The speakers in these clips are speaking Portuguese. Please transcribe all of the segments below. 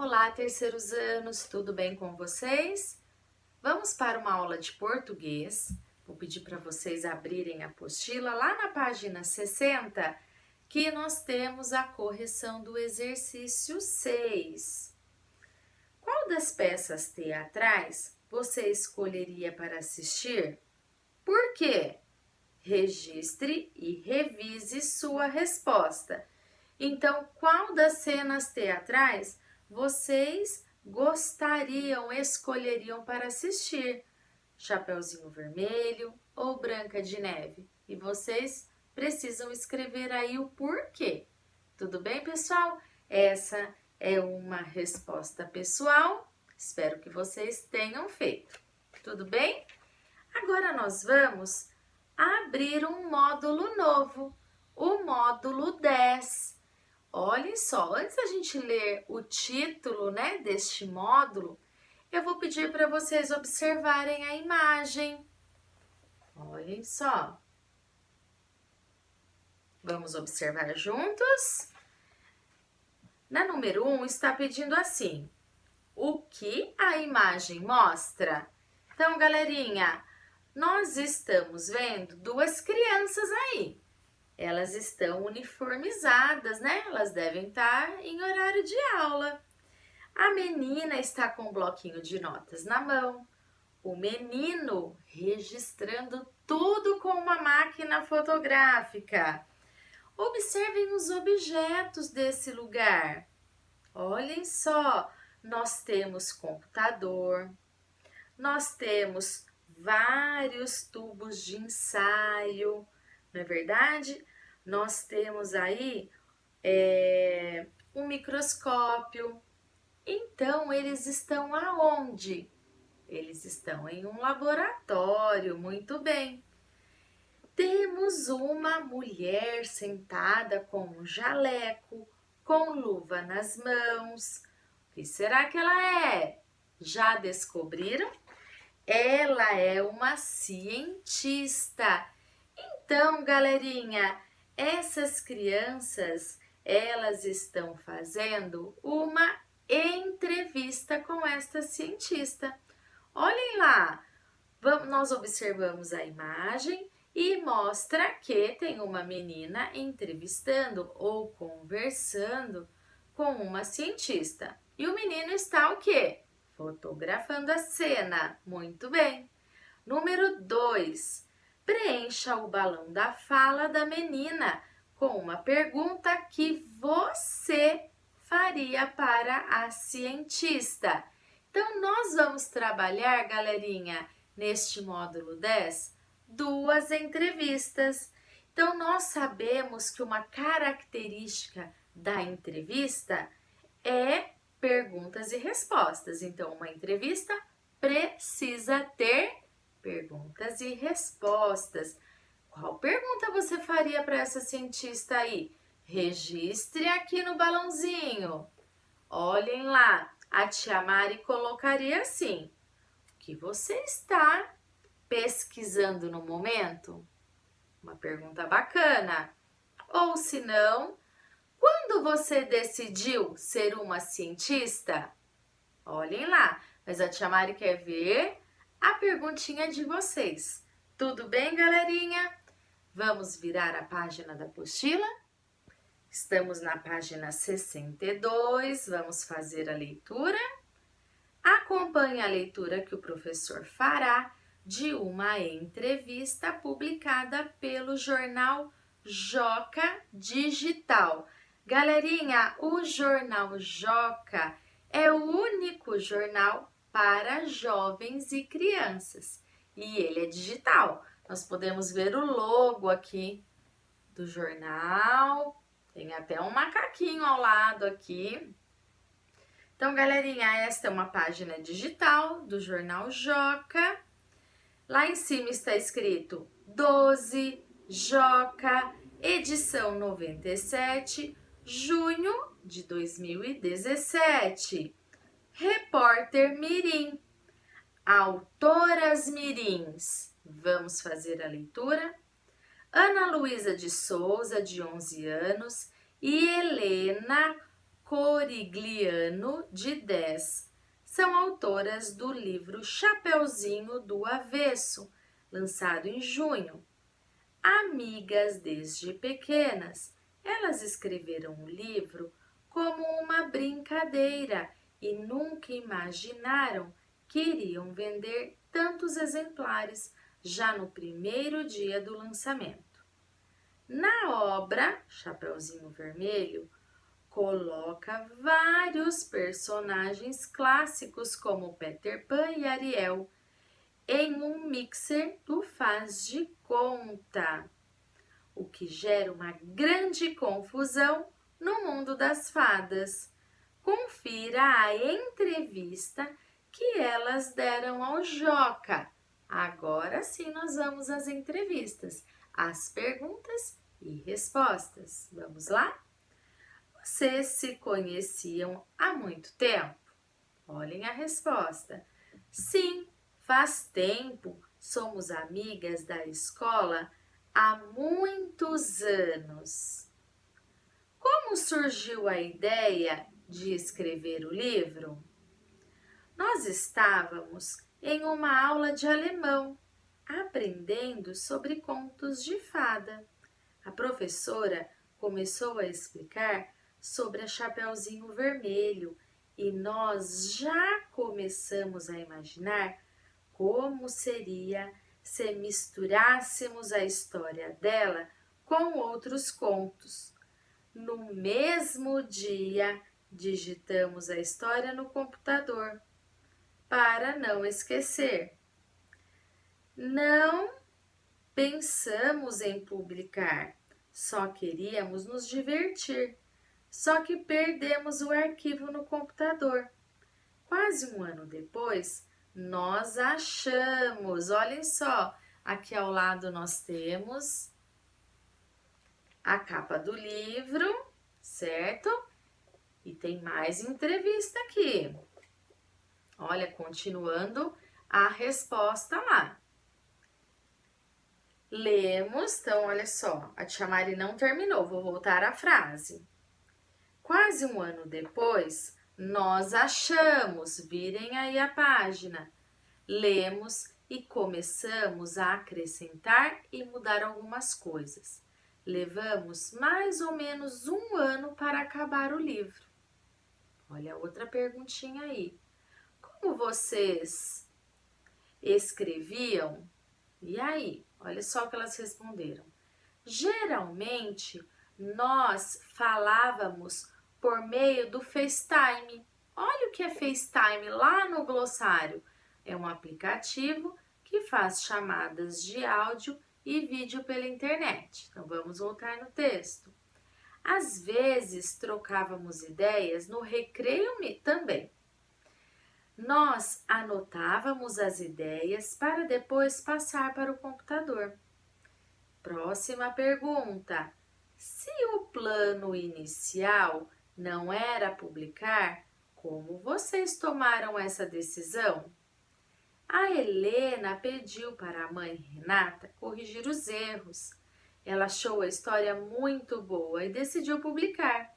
Olá, terceiros anos, tudo bem com vocês? Vamos para uma aula de português. Vou pedir para vocês abrirem a apostila lá na página 60, que nós temos a correção do exercício 6. Qual das peças teatrais você escolheria para assistir? Por quê? Registre e revise sua resposta. Então, qual das cenas teatrais vocês escolheriam para assistir? Chapeuzinho Vermelho ou Branca de Neve? E vocês precisam escrever aí o porquê. Tudo bem, pessoal? Essa é uma resposta pessoal. Espero que vocês tenham feito. Tudo bem? Agora nós vamos abrir um módulo novo, o módulo 10. Olhem só, antes da gente ler o título, deste módulo, eu vou pedir para vocês observarem a imagem. Olhem só. Vamos observar juntos? Na número 1 está pedindo assim: o que a imagem mostra? Então, galerinha, nós estamos vendo duas crianças aí. Elas estão uniformizadas, Elas devem estar em horário de aula. A menina está com um bloquinho de notas na mão. O menino registrando tudo com uma máquina fotográfica. Observem os objetos desse lugar. Olhem só, nós temos computador, nós temos vários tubos de ensaio, não é verdade? Nós temos aí um microscópio. Então, eles estão aonde? Eles estão em um laboratório, muito bem. Temos uma mulher sentada com um jaleco, com luva nas mãos. O que será que ela é? Já descobriram? Ela é uma cientista. Então, galerinha, essas crianças, elas estão fazendo uma entrevista com esta cientista. Olhem lá, nós observamos a imagem e mostra que tem uma menina entrevistando ou conversando com uma cientista. E o menino está o quê? Fotografando a cena. Muito bem. Número 2. Preencha o balão da fala da menina com uma pergunta que você faria para a cientista. Então, nós vamos trabalhar, galerinha, neste módulo 10, duas entrevistas. Então, nós sabemos que uma característica da entrevista é perguntas e respostas. Então, uma entrevista precisa ter perguntas e respostas. Qual pergunta você faria para essa cientista aí? Registre aqui no balãozinho. Olhem lá, a tia Mari colocaria assim: o que você está pesquisando no momento? Uma pergunta bacana. Ou se não, quando você decidiu ser uma cientista? Olhem lá, mas a tia Mari quer ver a perguntinha de vocês. Tudo bem, galerinha? Vamos virar a página da apostila? Estamos na página 62, vamos fazer a leitura. Acompanhe a leitura que o professor fará de uma entrevista publicada pelo jornal Joca Digital. Galerinha, o jornal Joca é o único jornal para jovens e crianças e ele é digital. Nós podemos ver o logo aqui do jornal, tem até um macaquinho ao lado aqui. Então, galerinha, esta é uma página digital do jornal Joca. Lá em cima está escrito 12 Joca, edição 97, junho de 2017. Repórter Mirim, autoras mirins. Vamos fazer a leitura? Ana Luísa de Souza, de 11 anos, e Helena Corigliano, de 10, são autoras do livro Chapeuzinho do Avesso, lançado em junho. Amigas desde pequenas, elas escreveram o livro como uma brincadeira e nunca imaginaram que iriam vender tantos exemplares já no primeiro dia do lançamento. Na obra Chapeuzinho Vermelho, coloca vários personagens clássicos como Peter Pan e Ariel em um mixer do faz de conta, o que gera uma grande confusão no mundo das fadas. Confira a entrevista que elas deram ao Joca. Agora sim nós vamos às entrevistas, às perguntas e respostas. Vamos lá? Vocês se conheciam há muito tempo? Olhem a resposta. Sim, faz tempo. Somos amigas da escola há muitos anos. Como surgiu a ideia de escrever o livro? Nós estávamos em uma aula de alemão, aprendendo sobre contos de fada. A professora começou a explicar sobre a Chapeuzinho Vermelho e nós já começamos a imaginar como seria se misturássemos a história dela com outros contos. No mesmo dia, digitamos a história no computador para não esquecer. Não pensamos em publicar, só queríamos nos divertir. Só que perdemos o arquivo no computador. Quase um ano depois, nós achamos. Olhem só, aqui ao lado nós temos a capa do livro, certo? E tem mais entrevista aqui. Olha, continuando a resposta lá. Lemos, então olha só, a tia Mari não terminou, vou voltar à frase. Quase um ano depois, nós achamos, virem aí a página, lemos e começamos a acrescentar e mudar algumas coisas. Levamos mais ou menos um ano para acabar o livro. Olha outra perguntinha aí. Como vocês escreviam? E aí? Olha só o que elas responderam. Geralmente, nós falávamos por meio do FaceTime. Olha o que é FaceTime lá no glossário. É um aplicativo que faz chamadas de áudio e vídeo pela internet. Então, vamos voltar no texto. Às vezes, trocávamos ideias no recreio também. Nós anotávamos as ideias para depois passar para o computador. Próxima pergunta. Se o plano inicial não era publicar, como vocês tomaram essa decisão? A Helena pediu para a mãe Renata corrigir os erros. Ela achou a história muito boa e decidiu publicar.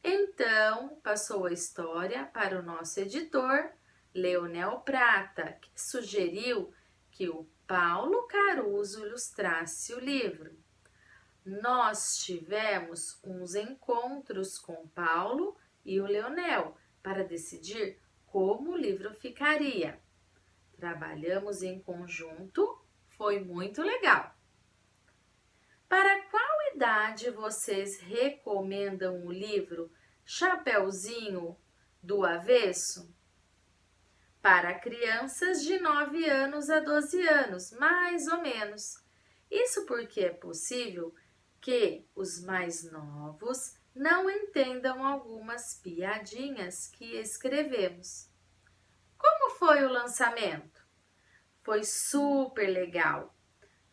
Então, passou a história para o nosso editor, Leonel Prata, que sugeriu que o Paulo Caruso ilustrasse o livro. Nós tivemos uns encontros com o Paulo e o Leonel para decidir como o livro ficaria. Trabalhamos em conjunto, foi muito legal. Para qual idade vocês recomendam o livro Chapeuzinho do Avesso? Para crianças de 9 anos a 12 anos, mais ou menos. Isso porque é possível que os mais novos não entendam algumas piadinhas que escrevemos. Como foi o lançamento? Foi super legal.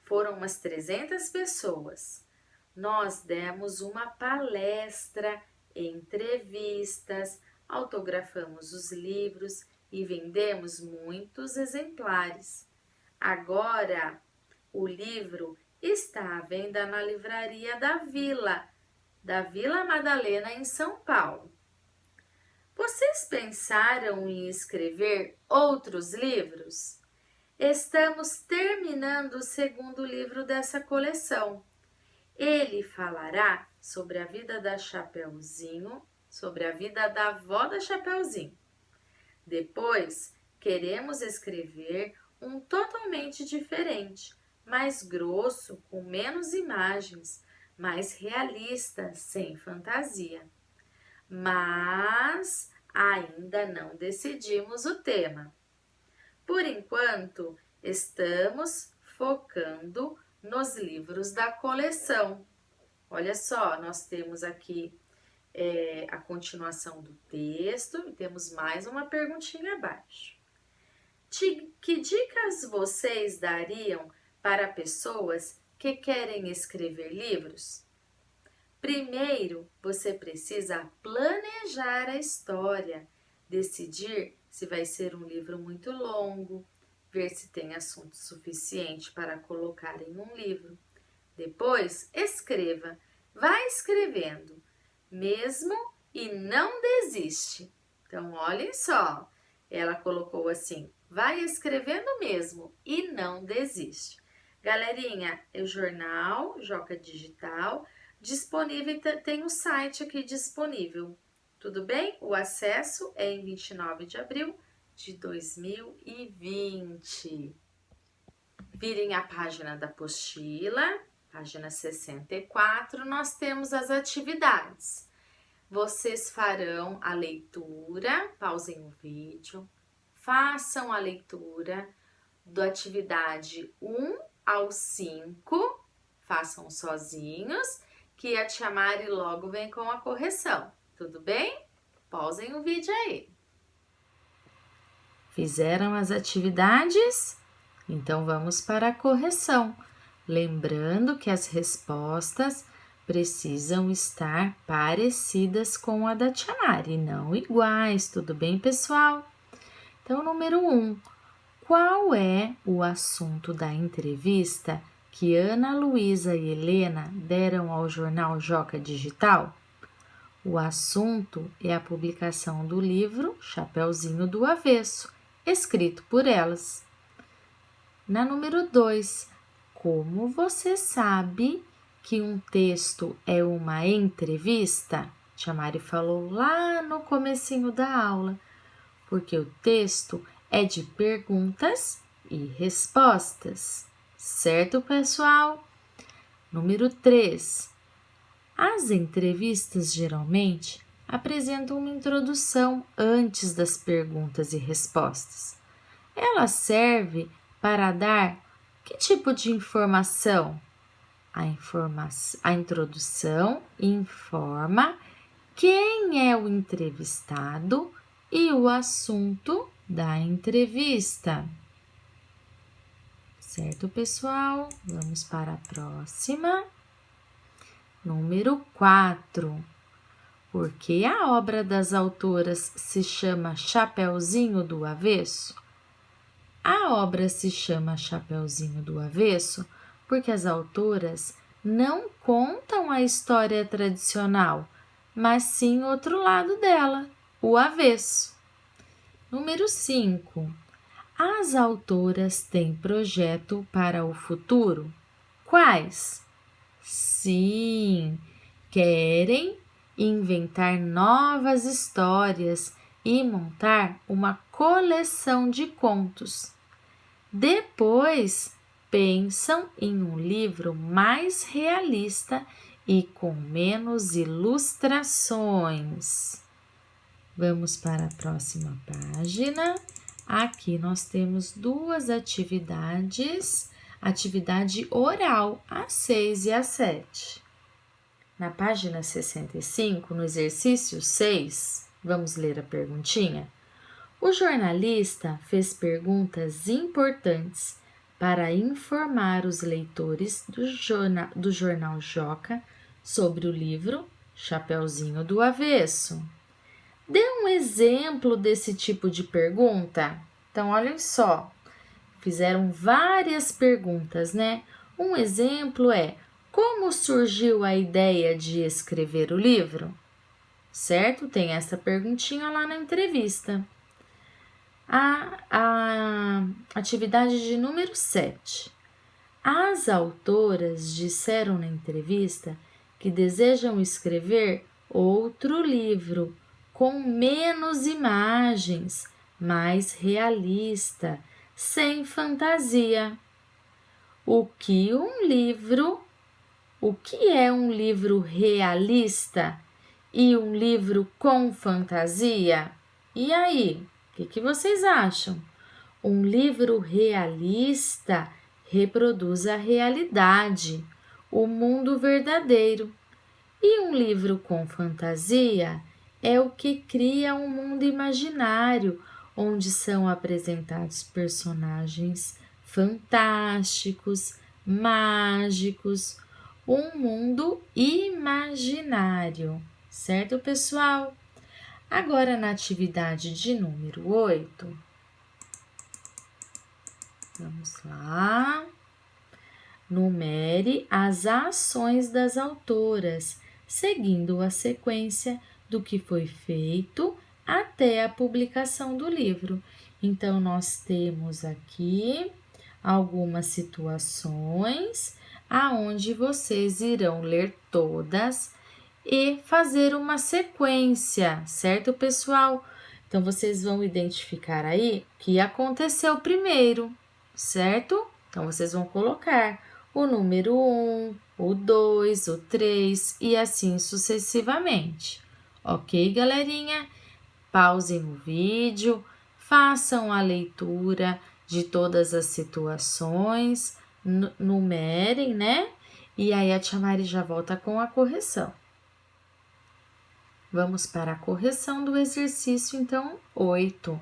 Foram umas 300 pessoas. Nós demos uma palestra, entrevistas, autografamos os livros e vendemos muitos exemplares. Agora, o livro está à venda na livraria da Vila Madalena, em São Paulo. Vocês pensaram em escrever outros livros? Estamos terminando o segundo livro dessa coleção. Ele falará sobre a vida da Chapeuzinho, sobre a vida da avó da Chapeuzinho. Depois, queremos escrever um totalmente diferente, mais grosso, com menos imagens, mais realista, sem fantasia. Mas ainda não decidimos o tema. Por enquanto, estamos focando nos livros da coleção. Olha só, nós temos aqui a continuação do texto e temos mais uma perguntinha abaixo. Que dicas vocês dariam para pessoas que querem escrever livros? Primeiro, você precisa planejar a história, decidir se vai ser um livro muito longo, ver se tem assunto suficiente para colocar em um livro. Depois, escreva, vai escrevendo, mesmo e não desiste. Então, olhem só, ela colocou assim, vai escrevendo mesmo e não desiste. Galerinha, o jornal Joca Digital disponível, tem um site aqui disponível, tudo bem? O acesso é em 29 de abril de 2020. Virem a página da apostila, página 64, nós temos as atividades. Vocês farão a leitura, pausem o vídeo, façam a leitura da atividade 1 ao 5, façam sozinhos, que a tia Mari logo vem com a correção, tudo bem? Pausem o vídeo aí. Fizeram as atividades? Então vamos para a correção. Lembrando que as respostas precisam estar parecidas com a da tia Mari, não iguais, tudo bem, pessoal? Então, número 1. Qual é o assunto da entrevista que Ana Luísa e Helena deram ao jornal Joca Digital? O assunto é a publicação do livro Chapeuzinho do Avesso, escrito por elas. Na número 2, como você sabe que um texto é uma entrevista? Tia Mari falou lá no comecinho da aula, porque o texto é de perguntas e respostas. Certo, pessoal? Número 3. As entrevistas geralmente apresentam uma introdução antes das perguntas e respostas. Ela serve para dar que tipo de informação? A introdução informa quem é o entrevistado e o assunto da entrevista. Certo, pessoal? Vamos para a próxima. Número 4. Por que a obra das autoras se chama Chapeuzinho do Avesso? A obra se chama Chapeuzinho do Avesso porque as autoras não contam a história tradicional, mas sim outro lado dela, o avesso. Número 5. As autoras têm projeto para o futuro? Quais? Sim, querem inventar novas histórias e montar uma coleção de contos. Depois, pensam em um livro mais realista e com menos ilustrações. Vamos para a próxima página. Aqui nós temos duas atividades, atividade oral, a 6 e a 7. Na página 65, no exercício 6, vamos ler a perguntinha. O jornalista fez perguntas importantes para informar os leitores do jornal Joca sobre o livro Chapeuzinho do Avesso. Dê um exemplo desse tipo de pergunta. Então, olhem só, fizeram várias perguntas, né? Um exemplo é: como surgiu a ideia de escrever o livro? certo? Tem essa perguntinha lá na entrevista. A atividade de número 7. As autoras disseram na entrevista que desejam escrever outro livro com menos imagens, mais realista, sem fantasia. O que é um livro realista e um livro com fantasia? E aí, o que vocês acham? Um livro realista reproduz a realidade, o mundo verdadeiro. E um livro com fantasia é o que cria um mundo imaginário, onde são apresentados personagens fantásticos, mágicos, um mundo imaginário, certo, pessoal? Agora, na atividade de número 8, vamos lá. Numere as ações das autoras, seguindo a sequência do que foi feito até a publicação do livro. Então, nós temos aqui algumas situações aonde vocês irão ler todas e fazer uma sequência, certo, pessoal? Então, vocês vão identificar aí o que aconteceu primeiro, certo? Então, vocês vão colocar o número 1, o 2, o 3 e assim sucessivamente. Ok, galerinha? Pausem o vídeo, façam a leitura de todas as situações, numerem, né? E aí a tia Mari já volta com a correção. Vamos para a correção do exercício, então, 8.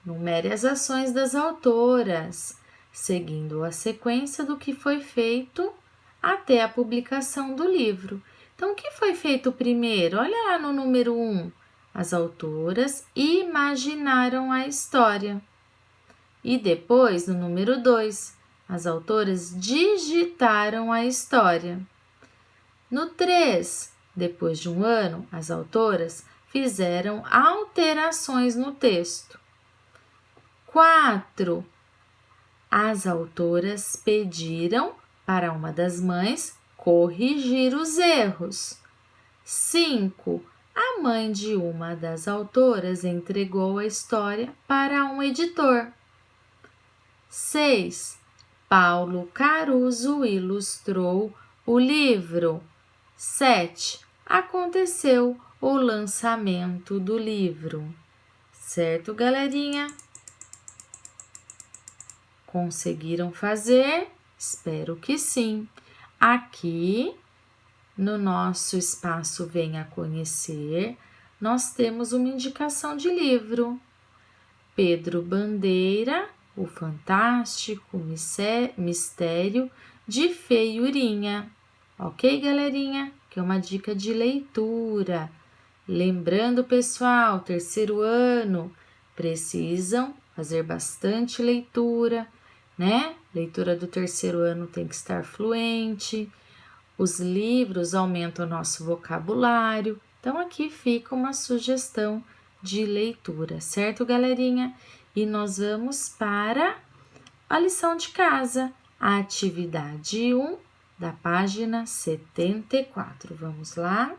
Numere as ações das autoras, seguindo a sequência do que foi feito até a publicação do livro. Então, o que foi feito primeiro? Olha lá no número 1. As autoras imaginaram a história. E depois, no número 2, as autoras digitaram a história. No 3, depois de um ano, as autoras fizeram alterações no texto. 4, as autoras pediram para uma das mães corrigir os erros. 5, a mãe de uma das autoras entregou a história para um editor. 6, Paulo Caruso ilustrou o livro. 7, aconteceu o lançamento do livro. Certo, galerinha? Conseguiram fazer? Espero que sim. Aqui, no nosso espaço Venha Conhecer, nós temos uma indicação de livro. Pedro Bandeira, O Fantástico Mistério de Feiurinha. Ok, galerinha? Que é uma dica de leitura. Lembrando, pessoal, terceiro ano, precisam fazer bastante leitura, né? Leitura do terceiro ano tem que estar fluente. Os livros aumentam o nosso vocabulário. Então, aqui fica uma sugestão de leitura, certo, galerinha? E nós vamos para a lição de casa, a atividade 1 da página 74. Vamos lá?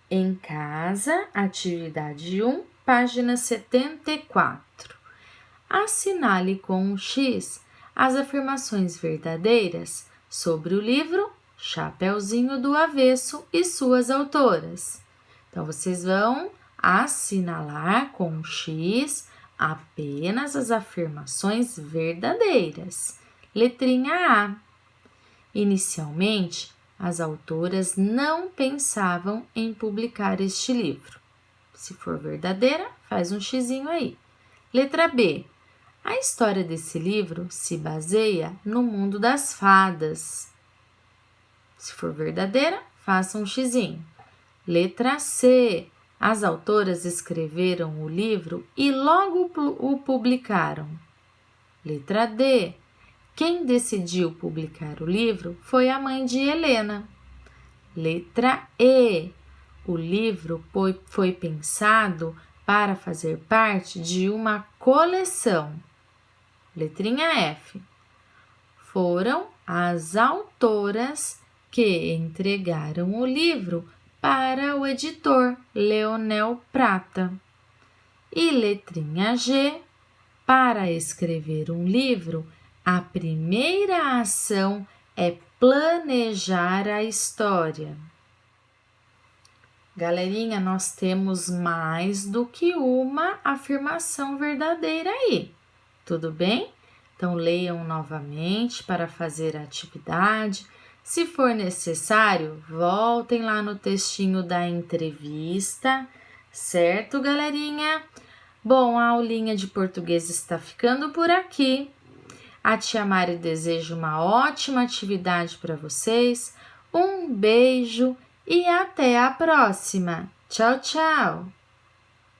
Em casa, atividade 1, página 74. Assinale com um X as afirmações verdadeiras sobre o livro Chapeuzinho do Avesso e suas autoras. Então, vocês vão assinalar com um X apenas as afirmações verdadeiras. Letrinha A. Inicialmente, as autoras não pensavam em publicar este livro. Se for verdadeira, faz um xizinho aí. Letra B. A história desse livro se baseia no mundo das fadas. Se for verdadeira, faça um xizinho. Letra C. As autoras escreveram o livro e logo o publicaram. Letra D. Quem decidiu publicar o livro foi a mãe de Helena. Letra E. O livro foi pensado para fazer parte de uma coleção. Letrinha F. Foram as autoras que entregaram o livro para o editor Leonel Prata. E letrinha G. Para escrever um livro, a primeira ação é planejar a história. Galerinha, nós temos mais do que uma afirmação verdadeira aí, tudo bem? Então, leiam novamente para fazer a atividade. Se for necessário, voltem lá no textinho da entrevista, certo, galerinha? Bom, a aulinha de português está ficando por aqui. A tia Mari deseja uma ótima atividade para vocês. Um beijo e até a próxima. Tchau, tchau!